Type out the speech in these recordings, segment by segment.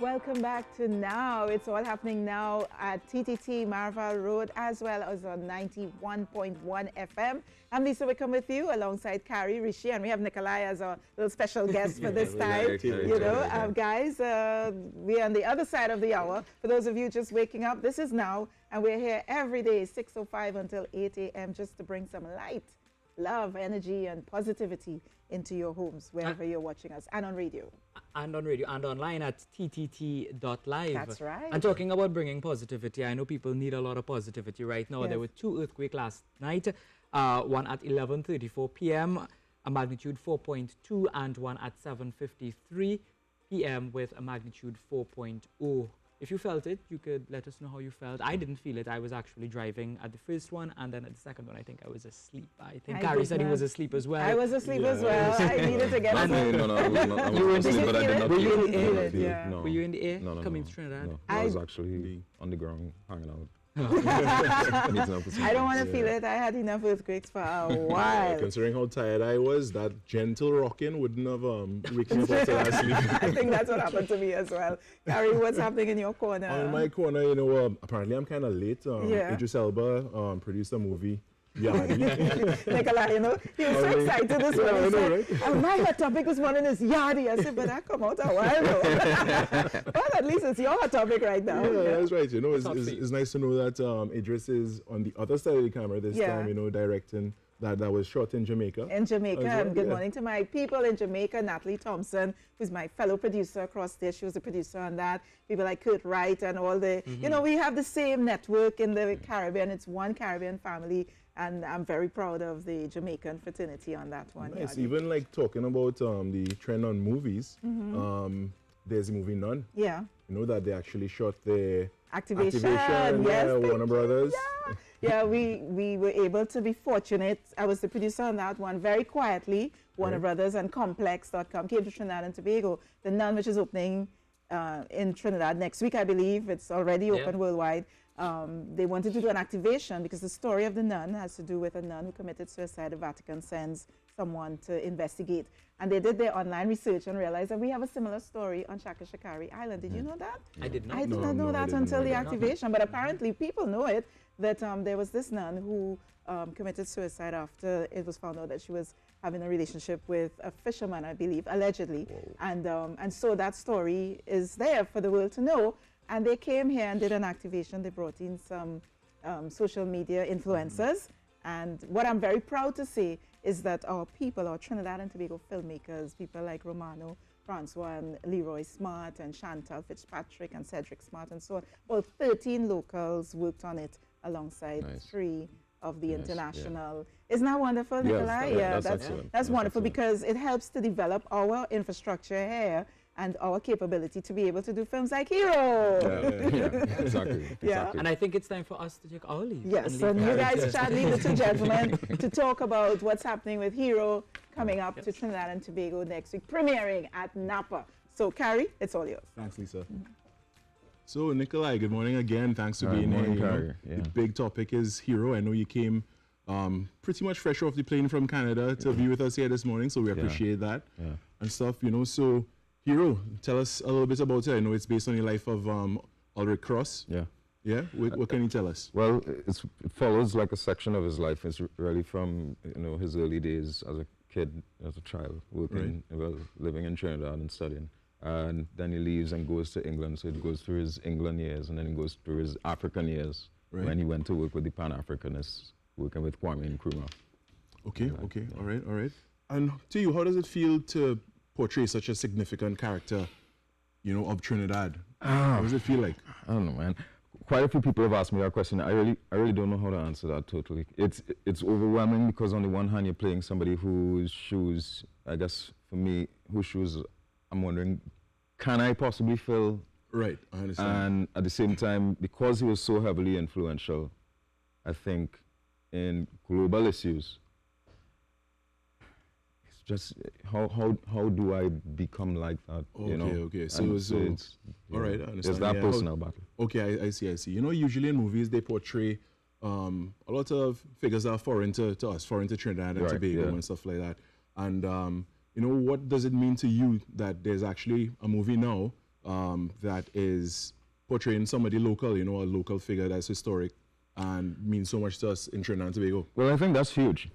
Welcome back to Now. It's all happening now at TTT Marval Road as well as on 91.1 FM. I'm Lisa Wickham with you alongside Carrie, Rishi, and we have Nikolai as our little special guest for this time. Guys, we're on the other side of the hour. For those of you just waking up, this is Now, and we're here every day, 6:05 until 8 a.m. just to bring some light, love, energy, and positivity into your homes, wherever you're watching us, and on radio. And on radio, and online at ttt.live. That's right. And talking about bringing positivity, I know people need a lot of positivity right now. Yes. There were two earthquakes last night, one at 11:34 p.m., a magnitude 4.2, and one at 7:53 p.m. with a magnitude 4.0. If you felt it, you could let us know how you felt. I didn't feel it. I was actually driving at the first one, and then at the second one, I think I was asleep. I think Gary said he was asleep as well. I was asleep as well. I needed to get asleep. No, I was asleep, but I did not Were you feel in the air? Yeah. No. Were you in the air No, coming to Trinidad? No, I was actually on the ground hanging out. I don't want to feel it. I had enough earthquakes for a while. Considering how tired I was, that gentle rocking wouldn't have waken me up after that sleep. I think that's what happened to me as well. Gary, what's happening in your corner? On my corner, apparently I'm kind of late. Idris Elba produced a movie. Yardi. Nikolai, he was so excited this morning. He said, my hot topic this morning is Yardi. I said, but that come out a while ago. But at least it's your hot topic right now. Yeah, that's right. It's nice to know that Idris is on the other side of the camera this time, directing that was shot in Jamaica. In Jamaica, well, and good morning to my people in Jamaica, Natalie Thompson, who's my fellow producer across there. She was a producer on that. People like Kurt Wright and all the, we have the same network in the Caribbean. It's one Caribbean family. And I'm very proud of the Jamaican fraternity on that one. Nice. Even like talking about the trend on movies, there's a movie None. Yeah. That they actually shot the Activation. Yes, Warner Brothers. Yeah, we were able to be fortunate. I was the producer on that one very quietly. Warner Brothers and Complex.com came to Trinidad and Tobago. The Nun, which is opening in Trinidad next week, I believe. It's already open worldwide. They wanted to do an activation because the story of the nun has to do with a nun who committed suicide. The Vatican sends someone to investigate. And they did their online research and realized that we have a similar story on Shaka Shakari Island. Did you know that? I did not. I did not know that until the activation. But apparently people know it, that there was this nun who committed suicide after it was found out that she was having a relationship with a fisherman, I believe, allegedly. And so that story is there for the world to know. And they came here and did an activation. They brought in some social media influencers. And what I'm very proud to say is that our people, our Trinidad and Tobago filmmakers, people like Romano, Francois, and Leroy Smart, and Chantal Fitzpatrick, and Cedric Smart, and so on, all 13 locals worked on it alongside 3 of the international. Isn't that wonderful, Nikolai? Yes, that's wonderful because it helps to develop our infrastructure here and our capability to be able to do films like Hero. Exactly. And I think it's time for us to take our leave. Yes, and you guys shall leave the two gentlemen to talk about what's happening with Hero coming up to Trinidad and Tobago next week, premiering at Napa. So, Carrie, it's all yours. Thanks, Lisa. So, Nikolai, good morning again. Thanks for being here. The big topic is Hero. I know you came pretty much fresh off the plane from Canada to be with us here this morning, so we appreciate that and stuff, So, Hero, tell us a little bit about it. I know it's based on the life of Ulrich Cross. Yeah? What can you tell us? Well, it follows like a section of his life. It's really from, his early days as a kid, as a child, working, living in Trinidad and studying. And then he leaves and goes to England. So it goes through his England years, and then he goes through his African years when he went to work with the Pan-Africanists, working with Kwame Nkrumah. Okay, all right. And to you, how does it feel to portray such a significant character, of Trinidad? What does it feel like? I don't know, man. Quite a few people have asked me that question. I really don't know how to answer that totally. It's overwhelming because on the one hand, you're playing somebody whose shoes, I guess for me, whose shoes I'm wondering, can I possibly fill? Right, I understand. And at the same time, because he was so heavily influential, I think, in global issues, just how do I become like that? Okay. So all right, I understand. It's that personal battle. Okay, I see. Usually in movies they portray a lot of figures that are foreign to us, foreign to Trinidad and Tobago and stuff like that. And what does it mean to you that there's actually a movie now that is portraying somebody local, you know, a local figure that's historic and means so much to us in Trinidad and Tobago? Well, I think that's huge,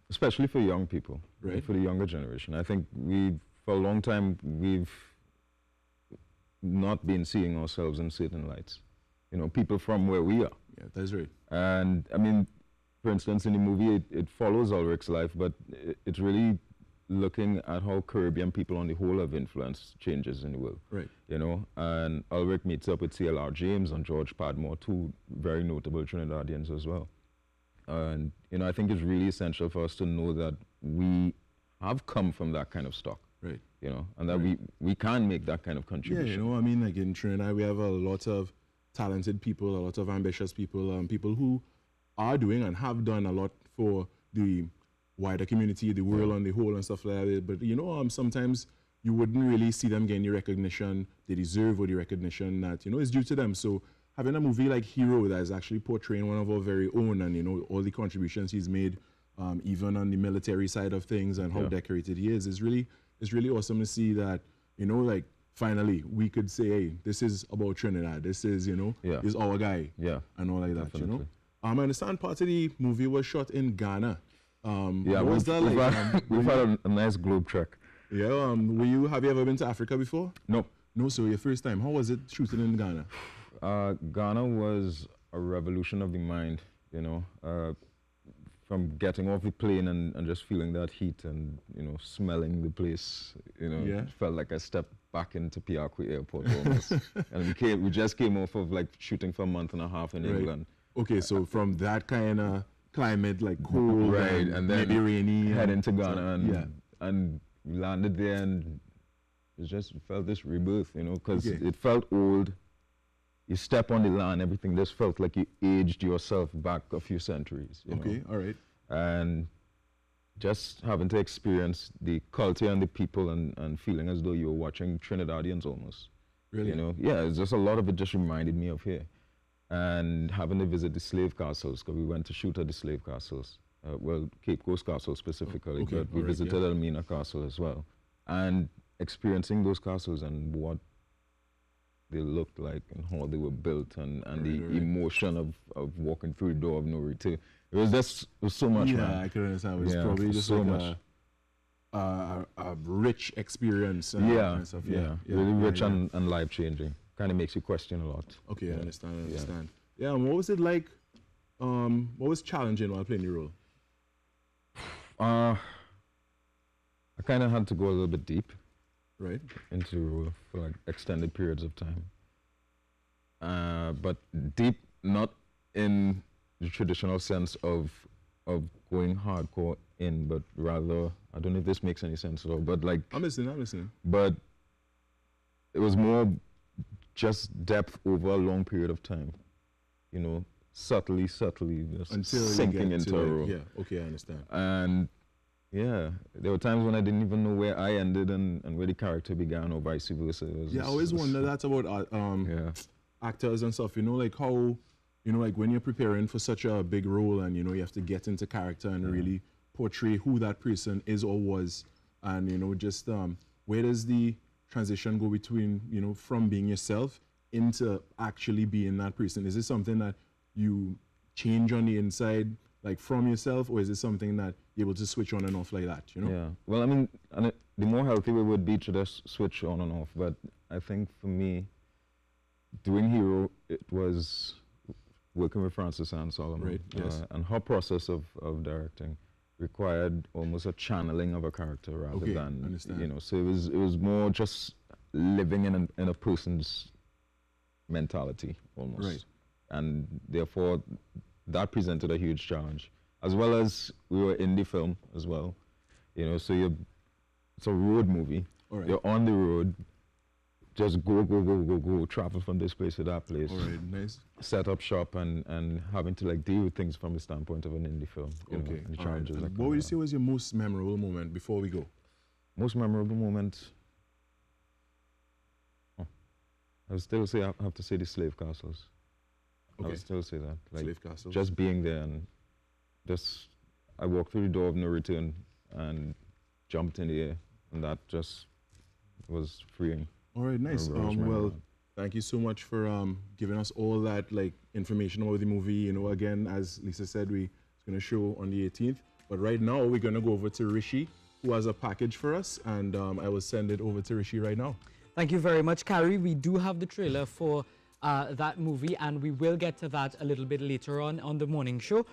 especially for young people, right? For the younger generation. I think for a long time, we've not been seeing ourselves in certain lights. You know, people from where we are. Yeah, that's right. And I mean, for instance, in the movie, it follows Ulrich's life, but it's really looking at how Caribbean people on the whole have influenced changes in the world. Right. You know, and Ulrich meets up with C.L.R. James and George Padmore, two very notable Trinidadians as well. And, you know, I think it's really essential for us to know that we have come from that kind of stock. Right. You know, and that we can make that kind of contribution. Yeah, you know, I mean, like in Trinidad, we have a lot of talented people, a lot of ambitious people, people who are doing and have done a lot for the wider community, the world on the whole and stuff like that. But, you know, sometimes you wouldn't really see them getting the recognition they deserve or the recognition that, you know, is due to them. So having a movie like Hero that is actually portraying one of our very own and, you know, all the contributions he's made, even on the military side of things and how decorated he is really awesome to see that, you know, like, finally, we could say, hey, this is about Trinidad. This is, you know, is our guy. Yeah. And all like that, you know. I understand part of the movie was shot in Ghana. Yeah, what was that like? We've had a nice globe trek. Yeah, have you ever been to Africa before? No. No, so your first time. How was it shooting in Ghana? Ghana was a revolution of the mind, you know. From getting off the plane and just feeling that heat and, you know, smelling the place, you know, it felt like I stepped back into Piakwe Airport almost. And we just came off of like shooting for a month and a half in England. Okay, so from that kind of climate, like cold, and then maybe rainy, head into Ghana and landed there, and it just felt this rebirth, you know, because it felt old. You step on the land, everything just felt like you aged yourself back a few centuries. You know? All right. And just having to experience the culture and the people and feeling as though you were watching Trinidadians almost. Really? You know, yeah, it's just a lot of it just reminded me of here. And having to visit the slave castles, because we went to shoot at the slave castles. Well, Cape Coast Castle specifically, but we visited Elmina Castle as well. And experiencing those castles and what they looked like and how they were built and the emotion of walking through the door of no return. It was so much, man. Yeah, I can understand. It was probably just so like a rich experience. Really rich and life-changing. Kind of makes you question a lot. Okay, I understand. Yeah, and what was it like, what was challenging while playing the role? I kind of had to go a little bit deep. Right. Into the role for like extended periods of time. But deep, not in the traditional sense of going hardcore in, but rather, I don't know if this makes any sense at all, but like... I'm listening. But it was more just depth over a long period of time. You know, subtly, just until sinking into a role. Yeah, okay, I understand. And yeah, there were times when I didn't even know where I ended and where the character began, or vice versa. I always wonder that about actors and stuff. You know, like how, you know, like when you're preparing for such a big role and, you know, you have to get into character and really portray who that person is or was. And, you know, just where does the transition go between, you know, from being yourself into actually being that person? Is it something that you change on the inside, like from yourself, or is it something that you're able to switch on and off like that, you know? Yeah, well, I mean, the more healthy we would be to just switch on and off, but I think for me, doing Hero, it was working with Frances Ann Solomon. Right, yes. And her process of directing required almost a channeling of a character rather than, understand. You know, so it was more just living in a person's mentality almost. Right. And therefore, that presented a huge challenge, as well as we were in the film as well, you know. So it's a road movie. All right. You're on the road, just go, travel from this place to that place. All right, nice. Set up shop and having to like deal with things from the standpoint of an indie film. You know, and the challenges. Right. What would you say was your most memorable moment before we go? Most memorable moment. I would still say I have to say the slave castles. I would still say that. Like, slave castles. just being there and just, I walked through the door of no return and jumped in the air, and that just was freeing. All right, nice. Well, thank you so much for giving us all that like information about the movie. You know, again, as Lisa said, it's going to show on the 18th. But right now, we're going to go over to Rishi, who has a package for us, and I will send it over to Rishi right now. Thank you very much, Carrie. We do have the trailer for that movie, and we will get to that a little bit later on the morning show.